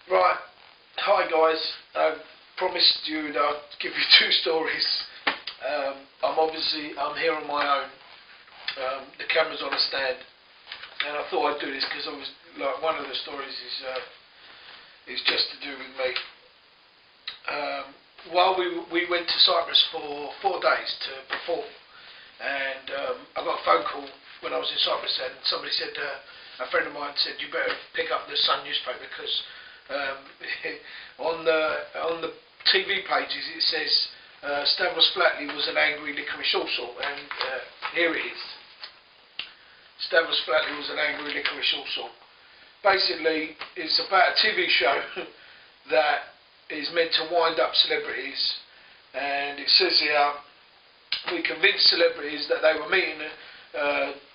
Right, hi guys. I promised you that I'd give you two stories. I'm here on my own. The camera's on a stand, and I thought I'd do this because I was like one of the stories is just to do with me. While we went to Cyprus for 4 days to perform, and I got a phone call when I was in Cyprus, and somebody said, a friend of mine said, you better pick up the Sun newspaper because on the TV pages it says Stavros Flatley was an angry Liquorice Allsort, and here it is. Stavros Flatley was an angry Liquorice Allsort. Basically, it's about a TV show that is meant to wind up celebrities, and it says here, we convinced celebrities that they were meeting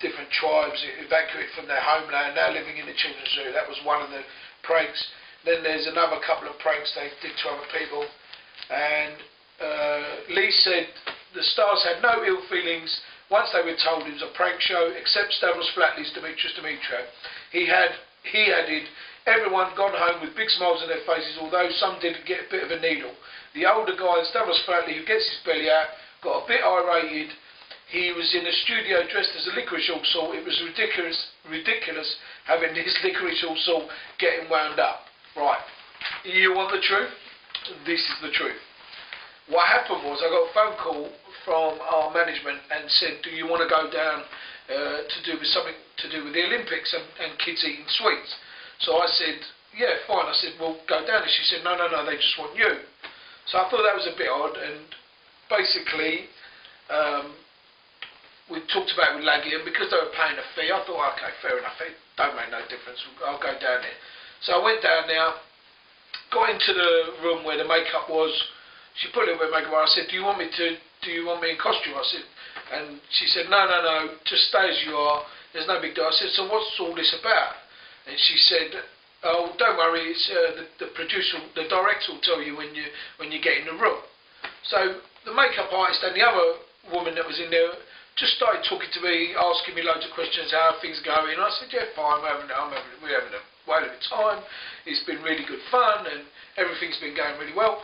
different tribes evacuated from their homeland, now living in the children's zoo. That was one of the pranks. Then there's another couple of pranks they did to other people, and Lee said the stars had no ill feelings once they were told it was a prank show, except Stavros Flatley's Dimitris Dimitriou. He added, everyone gone home with big smiles on their faces, although some did get a bit of a needle. The older guy, Stavros Flatley, who gets his belly out, got a bit irated. He was in a studio dressed as a Liquorice Allsort. It was ridiculous having this Liquorice Allsort getting wound up. Right, you want the truth? This is the truth. What happened was I got a phone call from our management and said, do you want to go down to do with something to do with the Olympics and kids eating sweets? So I said, yeah, fine. I said, well, go down. And she said, no, they just want you. So I thought that was a bit odd, and basically we talked about it with Laggy, and because they were paying a fee, I thought, okay, fair enough, it don't make no difference, I'll go down there. So I went down there, got into the room where the makeup was. She put a little bit of makeup on. I said, do you want me in costume? I said, and she said, no, just stay as you are, there's no big deal. I said, so what's all this about? And she said, oh, don't worry, it's the producer, the director will tell you when you get in the room. So the makeup artist and the other woman that was in there just started talking to me, asking me loads of questions, how things are going. I said, yeah, fine, we're having a whale of a time. It's been really good fun, and everything's been going really well.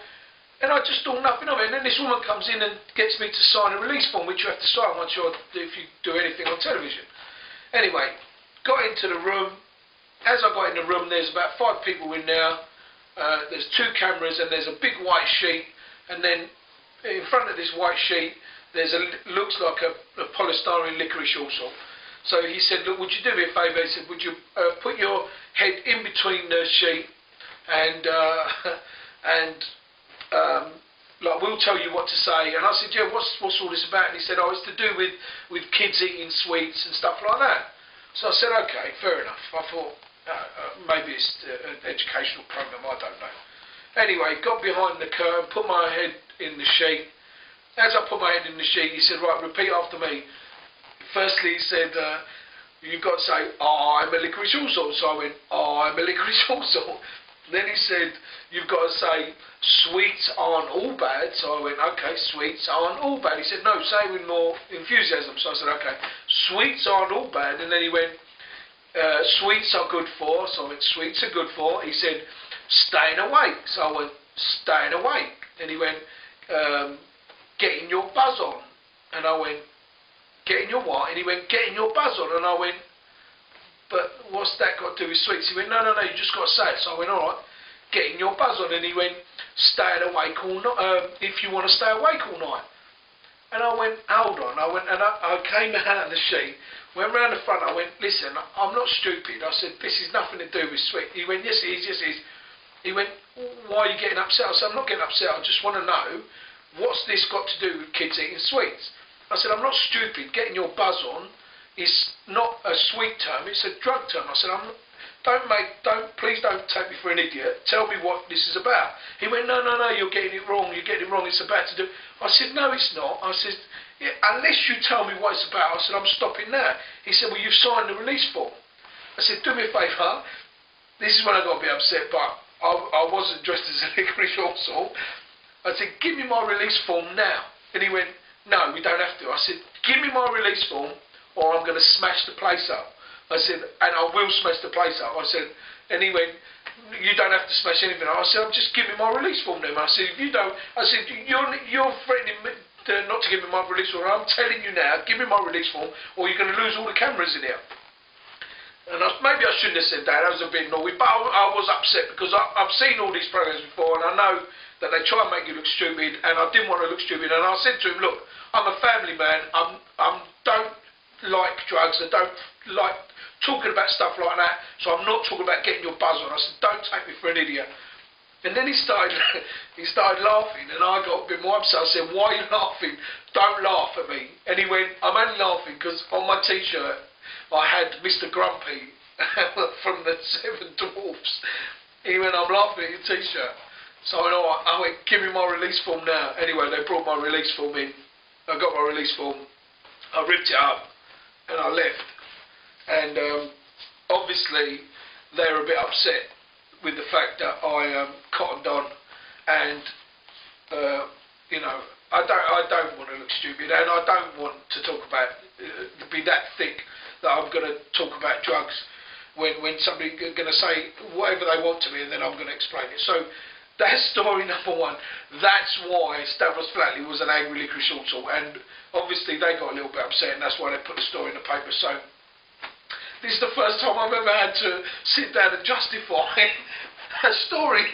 And I just thought nothing of it. And then this woman comes in and gets me to sign a release form, which you have to sign if you do anything on television. Anyway, got into the room. As I got in the room, there's about 5 people in there. There's 2 cameras, and there's a big white sheet. And then in front of this white sheet, there's looks like a polystyrene Liquorice Allsort. So he said, look, would you do me a favour? He said, would you put your head in between the sheet and like we'll tell you what to say. And I said, yeah, what's all this about? And he said, oh, it's to do with kids eating sweets and stuff like that. So I said, okay, fair enough. I thought maybe it's an educational program, I don't know. Anyway, got behind the curve, put my head in the sheet. As I put my head in the sheet, he said, right, repeat after me. Firstly, he said, you've got to say, I'm a Liquorice Allsort. So I went, I'm a Liquorice Allsort. Then he said, you've got to say, sweets aren't all bad. So I went, okay, sweets aren't all bad. He said, no, say it with more enthusiasm. So I said, okay, sweets aren't all bad. And then he went, sweets are good for. So I went, sweets are good for. He said, staying awake. So I went, staying awake. And he went, getting your buzz on. And I went, getting your what? And he went, getting your buzz on. And I went, but what's that got to do with sweets? He went, no, you just got to say it. So I went, all right, getting your buzz on. And he went, staying awake all night, if you want to stay awake all night. And I went, hold on. I came out of the sheet, went round the front. I went, listen, I'm not stupid. I said, this is nothing to do with sweet. He went, yes, it is. He went, why are you getting upset? I said, I'm not getting upset. I just want to know, what's this got to do with kids eating sweets? I said, I'm not stupid. Getting your buzz on is not a sweet term, it's a drug term. I said, please don't take me for an idiot. Tell me what this is about. He went, no, you're getting it wrong. It's about to do. I said, no, it's not. I said, yeah, unless you tell me what it's about. I said, I'm stopping now. He said, well, you've signed the release form. I said, do me a favour. This is when I got a bit upset, but I wasn't dressed as a Liquorice Allsort. I said, give me my release form now. And he went, no, we don't have to. I said, give me my release form or I'm going to smash the place up. I said, and I will smash the place up. I said, and he went, you don't have to smash anything up. I said, I'm just giving my release form then. I said, if you don't, I said, you're threatening me not to give me my release form. I'm telling you now, give me my release form, or you're going to lose all the cameras in here. And maybe I shouldn't have said that. That was a bit naughty, but I was upset because I've seen all these programs before, and I know that they try and make you look stupid, and I didn't want to look stupid. And I said to him, look, I'm a family man. I don't like drugs. I don't like talking about stuff like that, so I'm not talking about getting your buzz on. I said, don't take me for an idiot. And then he started laughing, and I got a bit more upset. I said, why are you laughing? Don't laugh at me. And he went, I'm only laughing because on my t-shirt I had Mr. Grumpy from the Seven Dwarfs. He went, I'm laughing at your t-shirt. So I went, all right. I went, give me my release form now. Anyway, they brought my release form in. I got my release form. I ripped it up, and I left. And obviously they were a bit upset with the fact that I cottoned on, and you know, I don't want to look stupid, and I don't want to talk about be that thick that I'm going to talk about drugs when somebody going to say whatever they want to me, and then I'm going to explain it. So that's story number one. That's why Stavros Flatley was an angry licorice all, and obviously they got a little bit upset, and that's why they put the story in the paper. So this is the first time I've ever had to sit down and justify a story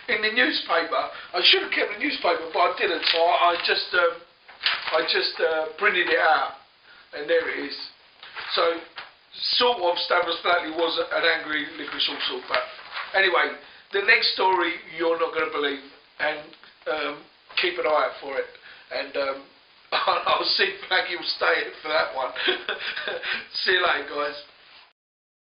in the newspaper. I should have kept the newspaper, but I didn't. So I just printed it out, and there it is. So sort of Stavros Flatley was an angry licorice all. But anyway, the next story you're not going to believe, and keep an eye out for it. And I'll see if Maggie will stay in for that one. See you later, guys.